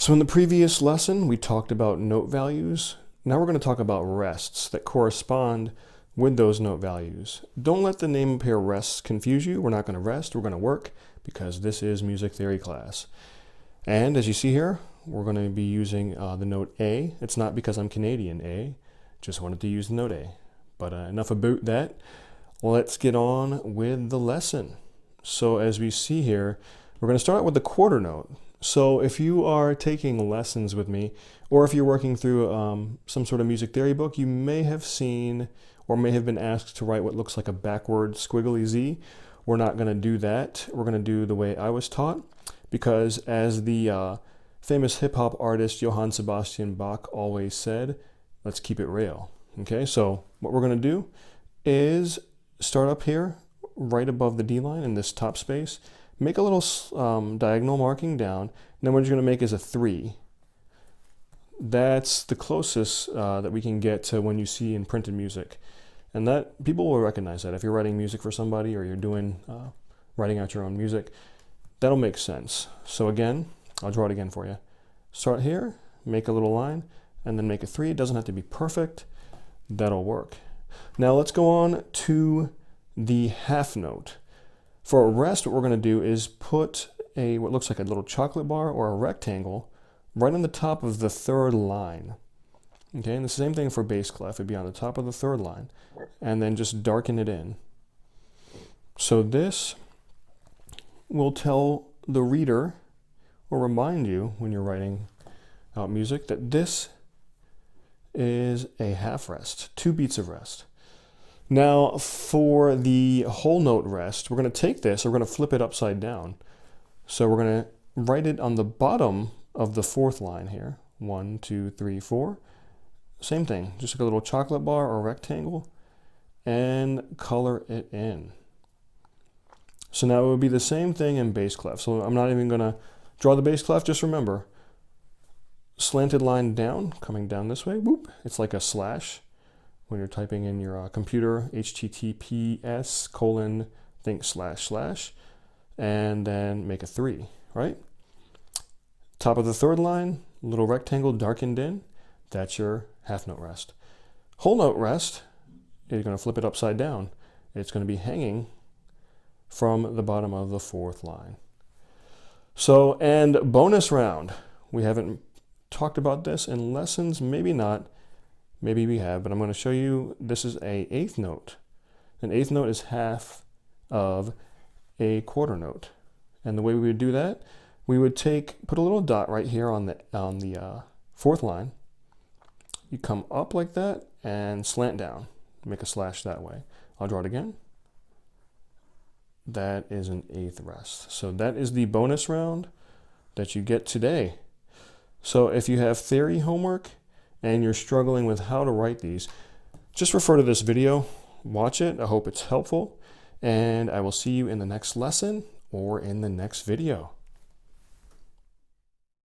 So in the previous lesson, we talked about note values. Now we're going to talk about rests that correspond with those note values. Don't let the name up here, rests, confuse you. We're not going to rest, we're going to work, because this is music theory class. And as you see here, we're going to be using the note A. It's not because I'm Canadian, A. Just wanted to use the note A. But enough about that. Let's get on with the lesson. So as we see here, we're going to start out with the quarter note. So if you are taking lessons with me, or if you're working through some sort of music theory book, you may have seen or may have been asked to write what looks like a backward squiggly Z. We're not going to do that. We're going to do the way I was taught, because as the famous hip-hop artist Johann Sebastian Bach always said, let's keep it real. Okay, so what we're going to do is start up here right above the D line in this top space, make a little diagonal marking down, and then what you're going to make is a 3. That's the closest that we can get to when you see in printed music. And that people will recognize that. If you're writing music for somebody or you're doing writing out your own music, that'll make sense. So again, I'll draw it again for you. Start here, make a little line, and then make a 3. It doesn't have to be perfect. That'll work. Now let's go on to the half note. For a rest, what we're going to do is put what looks like a little chocolate bar or a rectangle right on the top of the third line. Okay, and the same thing for bass clef. It'd be on the top of the third line, and then just darken it in. So this will tell the reader, or remind you when you're writing out music, that this is a half rest, 2 beats of rest. Now for the whole note rest, we're going to take this, we're going to flip it upside down. So we're going to write it on the bottom of the 4th line here. 1, 2, 3, 4. Same thing, just like a little chocolate bar or rectangle, and color it in. So now it would be the same thing in bass clef. So I'm not even going to draw the bass clef, just remember, slanted line down, coming down this way, whoop, it's like a slash. When you're typing in your computer, HTTPS : think // and then make a 3, right? Top of the 3rd line, little rectangle darkened in, that's your half note rest. Whole note rest, you're going to flip it upside down. It's going to be hanging from the bottom of the 4th line. So, and bonus round. We haven't talked about this in lessons, maybe not. Maybe we have, but I'm going to show you, this is a 8th note. An 8th note is half of a quarter note. And the way we would do that, we would put a little dot right here on the 4th line. You come up like that and slant down. Make a slash that way. I'll draw it again. That is an 8th rest. So that is the bonus round that you get today. So if you have theory homework and you're struggling with how to write these, just refer to this video, watch it. I hope it's helpful, and I will see you in the next lesson or in the next video.